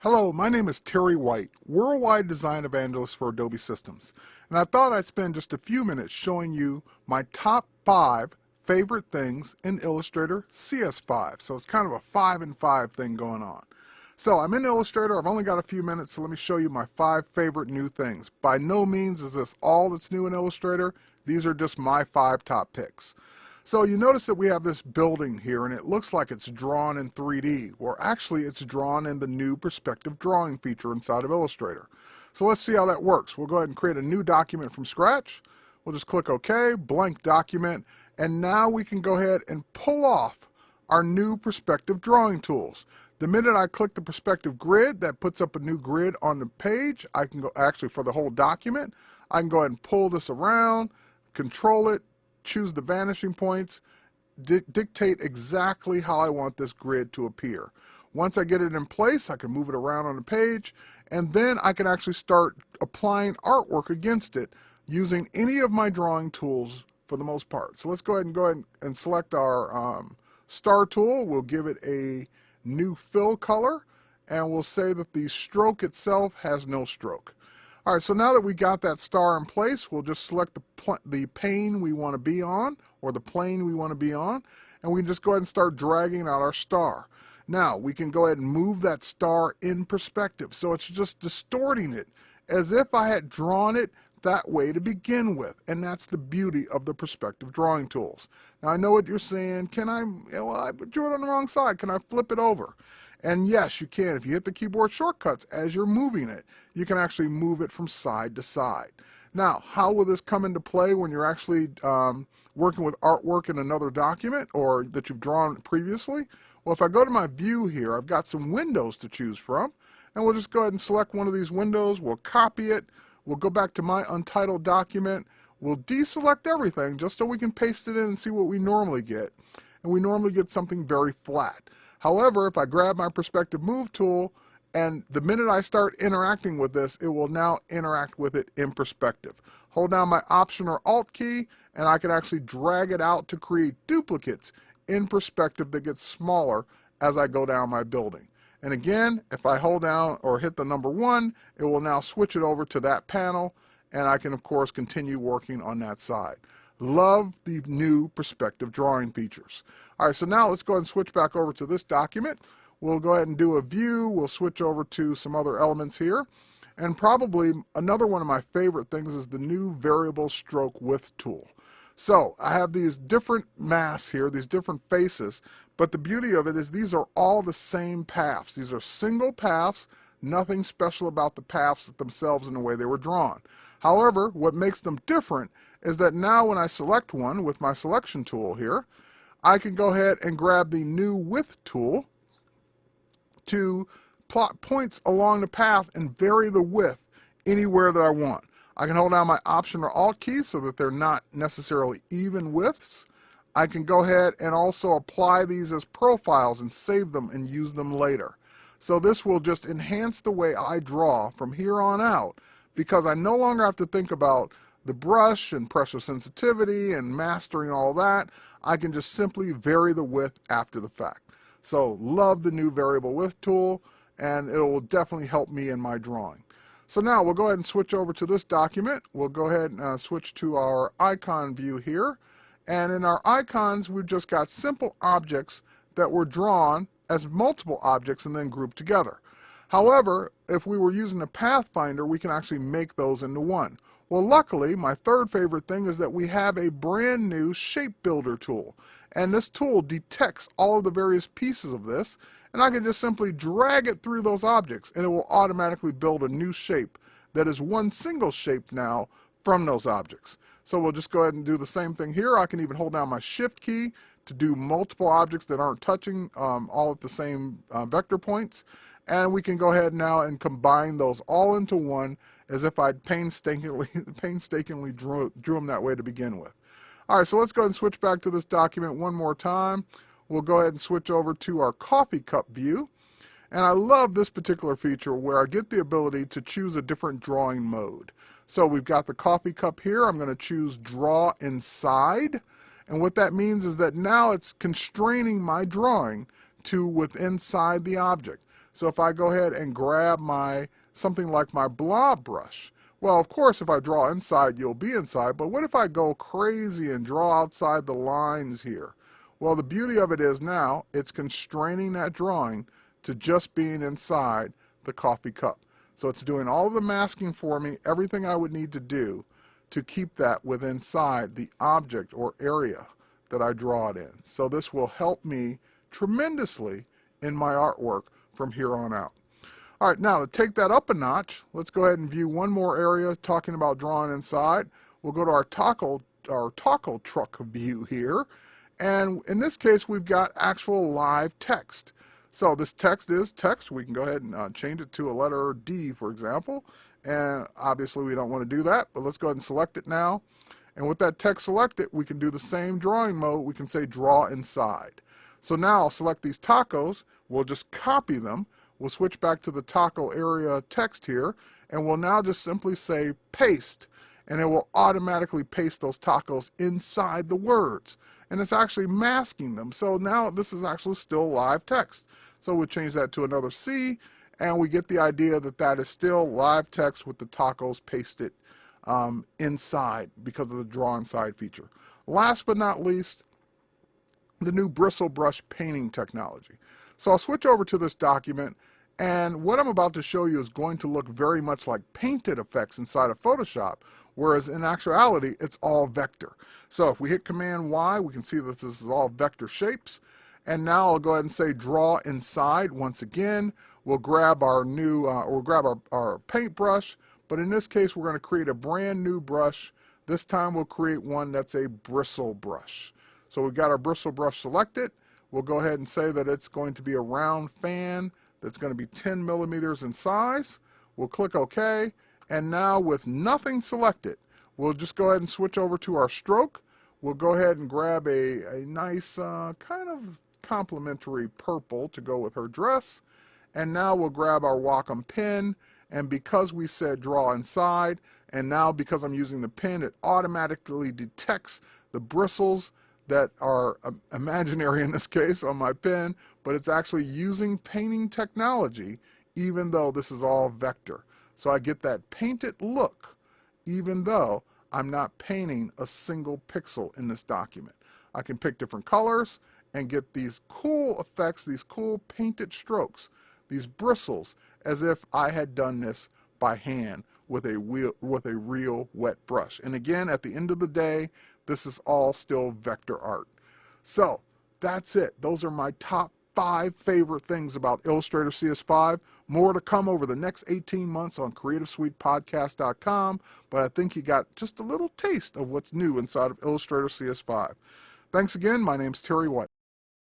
Hello, my name is Terry White, Worldwide Design Evangelist for Adobe Systems, and I thought I'd spend just a few minutes showing you my top 5 favorite things in Illustrator CS5. So it's kind of a 5 and 5 thing going on. So I'm in Illustrator, I've only got a few minutes, so let me show you my 5 favorite new things. By no means is this all that's new in Illustrator, these are just my 5 top picks. So you notice that we have this building here and it looks like it's drawn in 3D, or actually it's drawn in the new perspective drawing feature inside of Illustrator. So let's see how that works. We'll go ahead and create a new document from scratch. We'll just click OK, blank document, and now we can go ahead and pull off our new perspective drawing tools. The minute I click the perspective grid, that puts up a new grid on the page. I can go, actually for the whole document, I can go ahead and pull this around, control it, choose the vanishing points, dictate exactly how I want this grid to appear. Once I get it in place, I can move it around on the page, and then I can actually start applying artwork against it using any of my drawing tools for the most part. So let's go ahead and select our star tool. We'll give it a new fill color, and we'll say that the stroke itself has no stroke. All right, so now that we got that star in place, we'll just select the pane we want to be on, or the plane we want to be on, and we can just go ahead and start dragging out our star. Now, we can go ahead and move that star in perspective, so it's just distorting it as if I had drawn it that way to begin with, and that's the beauty of the perspective drawing tools. Now, I know what you're saying, well, I drew it on the wrong side, can I flip it over? And yes, you can. If you hit the keyboard shortcuts as you're moving it, you can actually move it from side to side. Now, how will this come into play when you're actually working with artwork in another document or that you've drawn previously? Well, if I go to my view here, I've got some windows to choose from, and we'll just go ahead and select one of these windows. We'll copy it. We'll go back to my untitled document. We'll deselect everything just so we can paste it in and see what we normally get. And we normally get something very flat. However, if I grab my perspective move tool, and the minute I start interacting with this, it will now interact with it in perspective. Hold down my Option or Alt key, and I can actually drag it out to create duplicates in perspective that get smaller as I go down my building. And again, if I hold down or hit the number 1, it will now switch it over to that panel, and I can, of course, continue working on that side. Love the new perspective drawing features. All right, so now let's go ahead and switch back over to this document. We'll go ahead and do a view. We'll switch over to some other elements here. And probably another one of my favorite things is the new variable stroke width tool. So I have these different masks here, these different faces, but the beauty of it is these are all the same paths. These are single paths, nothing special about the paths themselves in the way they were drawn. However, what makes them different is that now when I select one with my selection tool here, I can go ahead and grab the new width tool to plot points along the path and vary the width anywhere that I want. I can hold down my Option or Alt key so that they're not necessarily even widths. I can go ahead and also apply these as profiles and save them and use them later. So this will just enhance the way I draw from here on out, because I no longer have to think about the brush and pressure sensitivity and mastering all that. I can just simply vary the width after the fact. So love the new variable width tool, and it will definitely help me in my drawing. So now we'll go ahead and switch over to this document. We'll go ahead and switch to our icon view here. And in our icons, we've just got simple objects that were drawn as multiple objects and then grouped together. However, if we were using a Pathfinder, we can actually make those into one. Well, luckily, my third favorite thing is that we have a brand new shape builder tool. And this tool detects all of the various pieces of this, and I can just simply drag it through those objects, and it will automatically build a new shape that is one single shape now from those objects. So we'll just go ahead and do the same thing here. I can even hold down my Shift key to do multiple objects that aren't touching all at the same vector points. And we can go ahead now and combine those all into one as if I'd painstakingly drew them that way to begin with. All right, so let's go ahead and switch back to this document one more time. We'll go ahead and switch over to our coffee cup view. And I love this particular feature where I get the ability to choose a different drawing mode. So we've got the coffee cup here. I'm going to choose Draw Inside. And what that means is that now it's constraining my drawing to inside the object. So if I go ahead and grab something like my blob brush, well, of course, if I draw inside, you'll be inside, but what if I go crazy and draw outside the lines here? Well, the beauty of it is now it's constraining that drawing to just being inside the coffee cup. So it's doing all of the masking for me, everything I would need to do to keep that within inside the object or area that I draw it in. So this will help me tremendously in my artwork from here on out. All right, now to take that up a notch, let's go ahead and view one more area talking about drawing inside. We'll go to our taco truck view here. And in this case, we've got actual live text. So this text is text. We can go ahead and change it to a letter D, for example. And obviously we don't want to do that, but let's go ahead and select it now. And with that text selected, we can do the same drawing mode. We can say draw inside. So now I'll select these tacos. We'll just copy them. We'll switch back to the taco area text here, and we'll now just simply say paste, and it will automatically paste those tacos inside the words. And it's actually masking them. So now this is actually still live text. So we'll change that to another C, and we get the idea that that is still live text with the tacos pasted inside because of the draw inside feature. Last but not least, the new bristle brush painting technology. So I'll switch over to this document, and what I'm about to show you is going to look very much like painted effects inside of Photoshop, whereas in actuality it's all vector. So if we hit Command Y, we can see that this is all vector shapes. And now I'll go ahead and say draw inside once again. We'll grab our new, we'll grab our paintbrush, but in this case we're going to create a brand new brush. This time we'll create one that's a bristle brush. So we've got our bristle brush selected. We'll go ahead and say that it's going to be a round fan that's going to be 10 millimeters in size. We'll click OK, and now with nothing selected, we'll just go ahead and switch over to our stroke. We'll go ahead and grab a nice kind of complementary purple to go with her dress. And now we'll grab our Wacom pen, and because we said draw inside, and now because I'm using the pen, it automatically detects the bristles that are imaginary in this case on my pen, but it's actually using painting technology even though this is all vector. So I get that painted look even though I'm not painting a single pixel in this document. I can pick different colors and get these cool effects, these cool painted strokes, these bristles, as if I had done this by hand with a real wet brush. And again, at the end of the day, this is all still vector art. So that's it. Those are my top 5 favorite things about Illustrator CS5. More to come over the next 18 months on CreativeSuitePodcast.com, but I think you got just a little taste of what's new inside of Illustrator CS5. Thanks again. My name's Terry White.